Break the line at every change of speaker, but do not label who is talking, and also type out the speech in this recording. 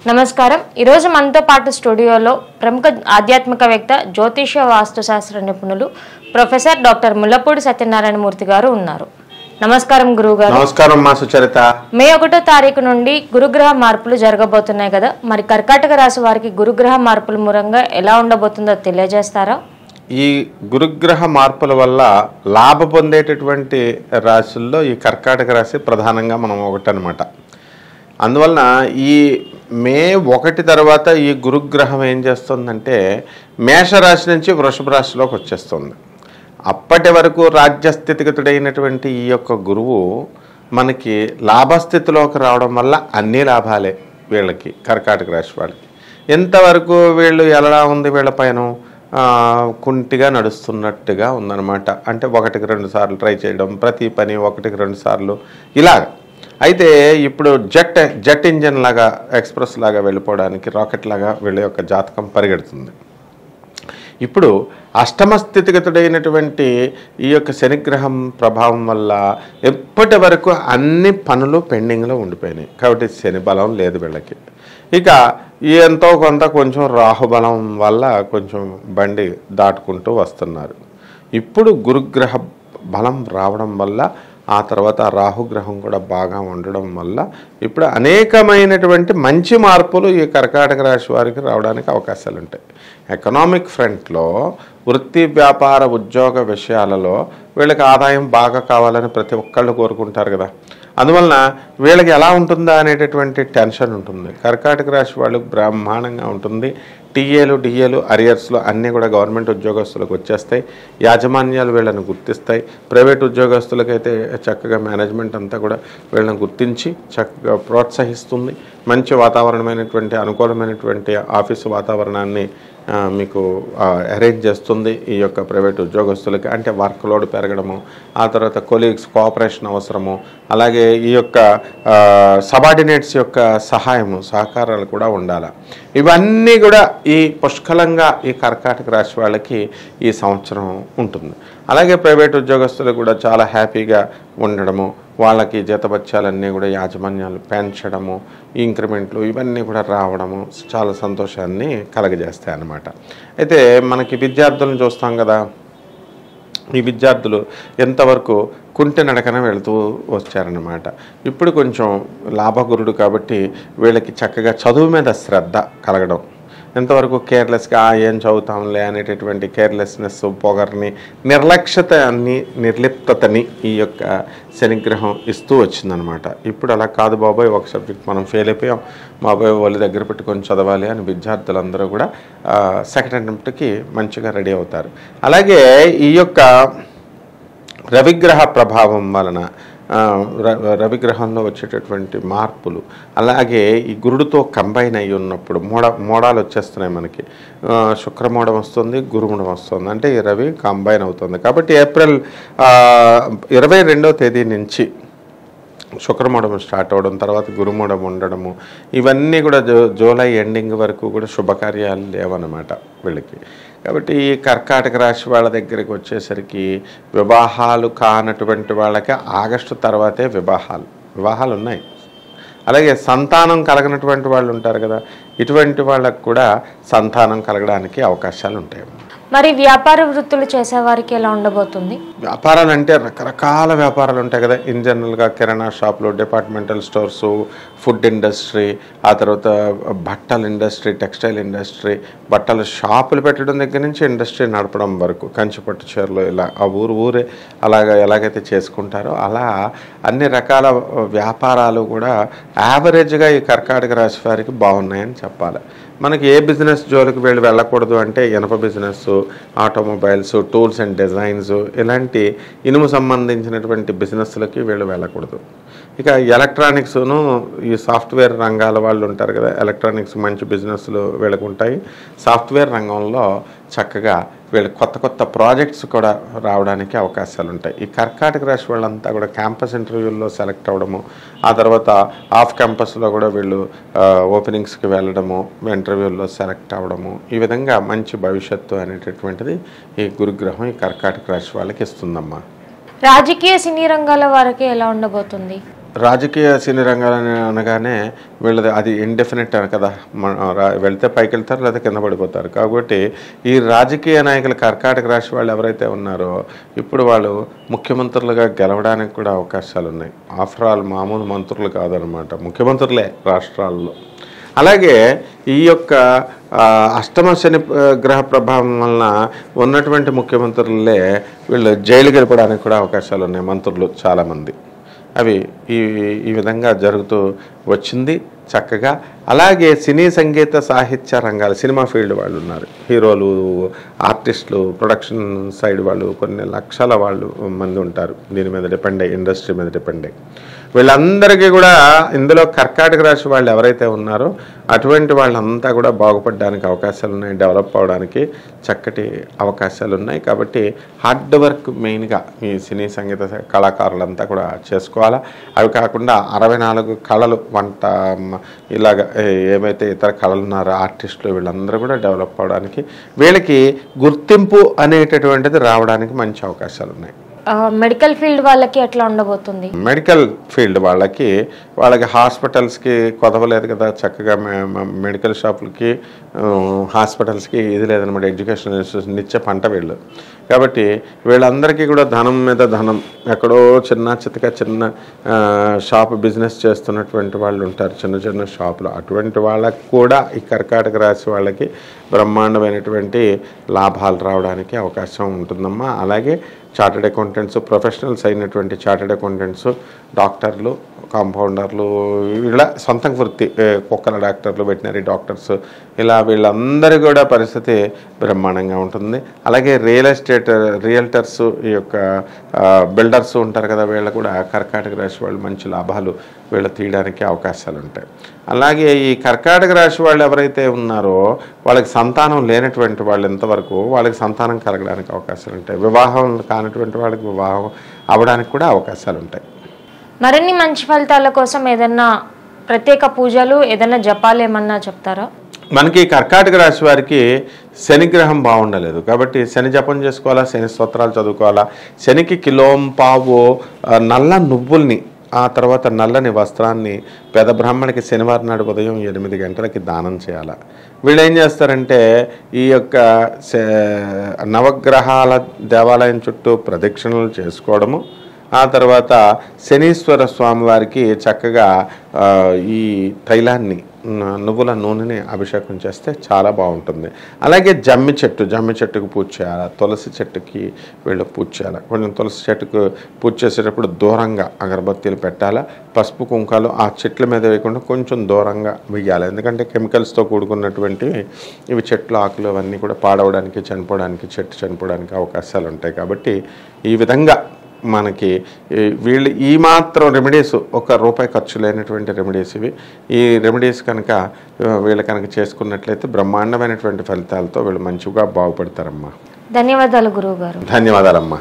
నమస్కారం. ఈరోజు మనతో పాటు స్టూడియోలో ప్రముఖ ఆధ్యాత్మికవేత్త జ్యోతిష వాస్తుశాస్త్ర నిపుణులు ప్రొఫెసర్ డాక్టర్ ముల్లపూడి సత్యనారాయణ మూర్తి గారు ఉన్నారు. నమస్కారం గురువుగారు.
నమస్కారం మా సుచరిత.
మే 1వ తారీఖు నుండి గురుగ్రహ మార్పులు జరగబోతున్నాయి కదా, మరి కర్కాటక రాశి వారికి గురుగ్రహ మార్పుల మూలంగా ఎలా ఉండబోతుందో తెలియజేస్తారా?
ఈ గురుగ్రహ మార్పుల వల్ల లాభ పొందేటటువంటి రాశుల్లో ఈ కర్కాటక రాశి ప్రధానంగా మనం ఒకటనమాట. అందువలన ఈ మే 1 తర్వాత ఈ గురుగ్రహం ఏం చేస్తుందంటే మేషరాశి నుంచి వృషభ రాశిలోకి వచ్చేస్తుంది. అప్పటి వరకు రాజ్యస్థితిగతుడైనటువంటి ఈ యొక్క గురువు మనకి లాభస్థితిలోకి రావడం వల్ల అన్ని లాభాలే వీళ్ళకి, కర్కాటక రాశి వాళ్ళకి. ఎంతవరకు వీళ్ళు ఎలా ఉంది, వీళ్ళ పైన కుంటిగా నడుస్తున్నట్టుగా ఉందన్నమాట. అంటే 1-2 సార్లు ట్రై చేయడం, ప్రతి పని 1-2 సార్లు ఇలాగ. అయితే ఇప్పుడు జెట్ ఇంజన్ లాగా, ఎక్స్ప్రెస్ లాగా వెళ్ళిపోవడానికి, రాకెట్ లాగా వీళ్ళ యొక్క జాతకం పరిగెడుతుంది. ఇప్పుడు అష్టమ స్థితిగతుడైనటువంటి ఈ యొక్క శనిగ్రహం ప్రభావం వల్ల ఎప్పటి వరకు అన్ని పనులు పెండింగ్లో ఉండిపోయినాయి. కాబట్టి శని బలం లేదు వీళ్ళకి. ఇక ఎంతో కొంచెం రాహుబలం వల్ల కొంచెం బండి దాటుకుంటూ వస్తున్నారు. ఇప్పుడు గురుగ్రహ బలం రావడం వల్ల, ఆ తర్వాత రాహుగ్రహం కూడా బాగా ఉండడం వల్ల ఇప్పుడు అనేకమైనటువంటి మంచి మార్పులు ఈ కర్కాటక రాశి వారికి రావడానికి అవకాశాలు ఉంటాయి. ఎకనామిక్ ఫ్రంట్లో, వృత్తి వ్యాపార ఉద్యోగ విషయాలలో వీళ్ళకి ఆదాయం బాగా కావాలని ప్రతి ఒక్కళ్ళు కోరుకుంటారు కదా. అందువలన వీళ్ళకి ఎలా ఉంటుందా అనేటటువంటి టెన్షన్ ఉంటుంది. కర్కాటక రాశి వాళ్ళకి బ్రహ్మాండంగా ఉంటుంది. టీఏలు డిఏలు అరియర్స్లో అన్నీ కూడా గవర్నమెంట్ ఉద్యోగస్తులకు వచ్చేస్తాయి. యాజమాన్యాలు వీళ్ళని గుర్తిస్తాయి. ప్రైవేట్ ఉద్యోగస్తులకైతే చక్కగా మేనేజ్మెంట్ అంతా కూడా వీళ్ళని గుర్తించి చక్కగా ప్రోత్సహిస్తుంది. మంచి వాతావరణమైనటువంటి, అనుకూలమైనటువంటి ఆఫీసు వాతావరణాన్ని మీకు అరేంజ్ చేస్తుంది ఈ యొక్క ప్రైవేట్ ఉద్యోగస్తులకి. అంటే వర్క్ లోడ్ పెరగడము, ఆ తర్వాత కొలీగ్స్ కోఆపరేషన్ అవసరము, అలాగే ఈ యొక్క సబార్డినేట్స్ యొక్క సహాయము, సహకారాలు కూడా ఉండాలి. ఇవన్నీ కూడా ఈ పుష్కలంగా ఈ కర్కాటక రాశి వాళ్ళకి ఈ సంవత్సరం ఉంటుంది. అలాగే ప్రైవేట్ ఉద్యోగస్తులు కూడా చాలా హ్యాపీగా ఉండడము, వాళ్ళకి జీతభత్యాలన్నీ కూడా యాజమాన్యాలు పెంచడము, ఇంక్రిమెంట్లు ఇవన్నీ కూడా రావడము చాలా సంతోషాన్ని కలగజేస్తాయి అన్నమాట. అయితే మనకి విద్యార్థులను చూస్తాం కదా, ఈ విద్యార్థులు ఎంతవరకు కుంటి నడకన వెళుతూ వచ్చారన్నమాట. ఇప్పుడు కొంచెం లాభగురుడు కాబట్టి వీళ్ళకి చక్కగా చదువు మీద శ్రద్ధ కలగడం, ఎంతవరకు కేర్లెస్గా ఏం చదువుతాంలే అనేటటువంటి కేర్లెస్నెస్, పొగర్ని, నిర్లక్ష్యతని, నిర్లిప్తని ఈ యొక్క శనిగ్రహం ఇస్తూ వచ్చిందనమాట. ఇప్పుడు అలా కాదు బాబాయ్, ఒక సబ్జెక్ట్ మనం ఫెయిల్ అయిపోయాం, బాబాయ్ వాళ్ళు దగ్గర పెట్టుకొని చదవాలి అని విద్యార్థులందరూ కూడా సెకండ్ అటెంప్ట్కి మంచిగా రెడీ అవుతారు. అలాగే ఈ యొక్క రవిగ్రహ ప్రభావం వలన, రవిగ్రహంలో వచ్చేటటువంటి మార్పులు, అలాగే ఈ గురుడితో కంబైన్ అయ్యి ఉన్నప్పుడు మోడాలు వచ్చేస్తున్నాయి మనకి. శుక్రమోడం వస్తుంది, గురుమూడం వస్తుంది, అంటే ఈ రవి కంబైన్ అవుతుంది. కాబట్టి ఏప్రిల్ 22వ తేదీ నుంచి శుక్రమూడం స్టార్ట్ అవ్వడం, తర్వాత గురుమూడం ఉండడము, ఇవన్నీ కూడా జూలై ఎండింగ్ వరకు కూడా శుభకార్యాలు లేవన్నమాట వీళ్ళకి. కాబట్టి ఈ కర్కాటక రాశి వాళ్ళ దగ్గరికి వచ్చేసరికి వివాహాలు కానటువంటి వాళ్ళకి ఆగస్టు తర్వాతే వివాహాలు ఉన్నాయి. అలాగే సంతానం కలగనటువంటి వాళ్ళు ఉంటారు కదా, ఇటువంటి వాళ్ళకు కూడా సంతానం కలగడానికి అవకాశాలు ఉంటాయి.
మరి వ్యాపార వృత్తులు చేసేవారికి ఎలా ఉండబోతుంది?
వ్యాపారాలు అంటే రకరకాల వ్యాపారాలు ఉంటాయి కదా. ఇన్ జనరల్గా కిరాణా షాపులు, డిపార్ట్మెంటల్ స్టోర్సు, ఫుడ్ ఇండస్ట్రీ, ఆ తర్వాత బట్టల ఇండస్ట్రీ, టెక్స్టైల్ ఇండస్ట్రీ, బట్టల షాపులు పెట్టడం దగ్గర నుంచి ఇండస్ట్రీ నడపడం వరకు, కంచిపట్టు చీరలు, ఇలా ఆ ఊరే ఎలాగైతే చేసుకుంటారో అలా అన్ని రకాల వ్యాపారాలు కూడా యావరేజ్గా ఈ కర్కాటక రాశి వారికి బాగున్నాయని చెప్పాలి. మనకి ఏ బిజినెస్ జోలికి వెళ్ళకూడదు అంటే ఇనుప business, automobiles, tools and designs, ఇలాంటి ఇనుము సంబంధించినటువంటి బిజినెస్లకి వెళ్ళకూడదు. ఇక ఎలక్ట్రానిక్స్ను, ఈ సాఫ్ట్వేర్ రంగాల వాళ్ళు ఉంటారు కదా, ఎలక్ట్రానిక్స్ మంచి బిజినెస్లు వీళ్ళకు ఉంటాయి. సాఫ్ట్వేర్ రంగంలో చక్కగా వీళ్ళు కొత్త ప్రాజెక్ట్స్ కూడా రావడానికి అవకాశాలు ఉంటాయి. ఈ కర్కాటక రాశి వాళ్ళంతా కూడా క్యాంపస్ ఇంటర్వ్యూల్లో సెలెక్ట్ అవ్వడము, ఆ తర్వాత ఆఫ్ క్యాంపస్లో కూడా వీళ్ళు ఓపెనింగ్స్కి వెళ్ళడము, ఇంటర్వ్యూల్లో సెలెక్ట్ అవ్వడము, ఈ విధంగా మంచి భవిష్యత్తు అనేటటువంటిది ఈ గురుగ్రహం ఈ కర్కాటక రాశి వాళ్ళకి ఇస్తుందమ్మా.
రాజకీయ సినీ రంగాల వారికి ఎలా ఉండబోతుంది?
రాజకీయ సినీ రంగాలని అనగానే వీళ్ళది అది ఇండెఫినెట్ కదా, వెళ్తే పైకి వెళ్తారు లేదా కింద పడిపోతారు. కాబట్టి ఈ రాజకీయ నాయకులు కర్కాటక రాశి వాళ్ళు ఎవరైతే ఉన్నారో ఇప్పుడు వాళ్ళు ముఖ్యమంత్రులుగా గెలవడానికి కూడా అవకాశాలు ఉన్నాయి. ఆఫ్టర్ ఆల్ మామూలు మంత్రులు కాదనమాట, ముఖ్యమంత్రులే రాష్ట్రాల్లో. అలాగే ఈ యొక్క అష్టమ శని గ్రహ ప్రభావం వలన ఉన్నటువంటి ముఖ్యమంత్రులే వీళ్ళు జైలుకి వెళ్ళడానికి కూడా అవకాశాలు ఉన్నాయి, మంత్రులు చాలామంది. అవి ఈ విధంగా జరుగుతూ వచ్చింది చక్కగా. అలాగే సినీ సంగీత సాహిత్య రంగాలు, సినిమా ఫీల్డ్ వాళ్ళు ఉన్నారు, హీరోలు, ఆర్టిస్టులు, ప్రొడక్షన్ సైడ్ వాళ్ళు కొన్ని లక్షల వాళ్ళు మంది ఉంటారు. దీని మీద డిపెండ్ అయ్యి, ఇండస్ట్రీ మీద డిపెండ్ అయ్యి వీళ్ళందరికీ కూడా ఇందులో కర్కాటక రాశి వాళ్ళు ఎవరైతే ఉన్నారో అటువంటి వాళ్ళంతా కూడా బాగుపడడానికి అవకాశాలు ఉన్నాయి, డెవలప్ అవడానికి చక్కటి అవకాశాలు ఉన్నాయి. కాబట్టి హార్డ్ వర్క్ మెయిన్గా ఈ సినీ సంగీత కళాకారులంతా కూడా చేసుకోవాలా. అవి కాకుండా 64 కళలు, వంట, ఇలాగ ఏమైతే ఇతర కళలు ఉన్నారో ఆర్టిస్టులు వీళ్ళందరూ కూడా డెవలప్ అవడానికి, వీళ్ళకి గుర్తింపు అనేటటువంటిది రావడానికి మంచి అవకాశాలు ఉన్నాయి.
మెడికల్ ఫీల్డ్ వాళ్ళకి ఎట్లా ఉండబోతుంది? మెడికల్
ఫీల్డ్ వాళ్ళకి హాస్పిటల్స్కి కొదవలేదు కదా, చక్కగా మెడికల్ షాపులకి, హాస్పిటల్స్కి ఇది లేదనమాట. ఎడ్యుకేషన్ ఇన్స్టిట్యూషన్ నిత్య పంట వీళ్ళు. కాబట్టి వీళ్ళందరికీ కూడా ధనం మీద ధనం, ఎక్కడో చిన్న షాప్ బిజినెస్ చేస్తున్నటువంటి వాళ్ళు ఉంటారు, చిన్న షాపులు. అటువంటి వాళ్ళకి కూడా ఈ కర్కాటక రాశి వాళ్ళకి బ్రహ్మాండమైనటువంటి లాభాలు రావడానికి అవకాశం ఉంటుందమ్మా. అలాగే చార్టెడ్ అకౌంటెంట్స్, ప్రొఫెషనల్స్ అయినటువంటి చార్టెడ్ అకౌంటెంట్స్, డాక్టర్లు, కాంపౌండర్లు, వీళ్ళ సొంత వృత్తి, కుక్కల డాక్టర్లు, వెటనరీ డాక్టర్స్, ఇలా వీళ్ళందరూ కూడా పరిస్థితి బ్రహ్మాండంగా ఉంటుంది. అలాగే రియల్టర్స్, ఈ యొక్క బిల్డర్స్ ఉంటారు కదా, వీళ్ళు కూడా కర్కాటక రాశి వాళ్ళు మంచి లాభాలు వీళ్ళు తీయడానికి అవకాశాలు ఉంటాయి. అలాగే ఈ కర్కాటక రాశి వాళ్ళు ఎవరైతే ఉన్నారో వాళ్ళకి సంతానం లేనటువంటి వాళ్ళు ఎంతవరకు వాళ్ళకి సంతానం కలగడానికి అవకాశాలు ఉంటాయి. వివాహం కానటువంటి వాళ్ళకి వివాహం అవ్వడానికి కూడా అవకాశాలు ఉంటాయి.
మరిన్ని మంచి ఫలితాల కోసం ఏదన్నా ప్రత్యేక పూజలు, ఏదైనా జపాలు ఏమన్నా చెప్తారా?
మనకి కర్కాటక రాశి వారికి శనిగ్రహం బాగుండలేదు కాబట్టి శని జపం చేసుకోవాలా, శని స్తోత్రాలు చదువుకోవాలా. శనికి కిలోంపావు నల్ల నువ్వుల్ని, ఆ తర్వాత నల్లని వస్త్రాన్ని పేద బ్రాహ్మణికి శనివారం నాడు ఉదయం 8 గంటలకి దానం చేయాలి. వీళ్ళు ఏం చేస్తారంటే ఈ యొక్క నవగ్రహాల దేవాలయం చుట్టూ ప్రదక్షిణలు చేసుకోవడము, ఆ తర్వాత శనీశ్వర స్వామి వారికి చక్కగా ఈ తైలాన్ని, నువ్వుల నూనెని అభిషేకం చేస్తే చాలా బాగుంటుంది. అలాగే జమ్మి చెట్టుకు పూజ చేయాలి, తులసి చెట్టుకి వీళ్ళు పూజ చేయాలి. కొంచెం తులసి చెట్టుకు పూజ చేసేటప్పుడు దూరంగా అగరబత్తీలు పెట్టాలా. పసుపు కుంకాలు ఆ చెట్ల మీద వేయకుండా కొంచెం దూరంగా వేయాలి. ఎందుకంటే కెమికల్స్తో కూడుకున్నటువంటి ఇవి చెట్లు, ఆకులు అవన్నీ కూడా పాడవడానికి, చెట్టు చనిపోవడానికి అవకాశాలు ఉంటాయి. కాబట్టి ఈ విధంగా మనకి వీళ్ళు ఈ మాత్రం రెమెడీస్, ₹1 ఖర్చు లేనటువంటి రెమెడీస్ ఇవి. ఈ రెమెడీస్ కనుక వీళ్ళు కనుక చేసుకున్నట్లయితే బ్రహ్మాండమైనటువంటి ఫలితాలతో వీళ్ళు మంచిగా బాగుపడతారమ్మా.
ధన్యవాదాలు గురువు గారు.
ధన్యవాదాలమ్మా.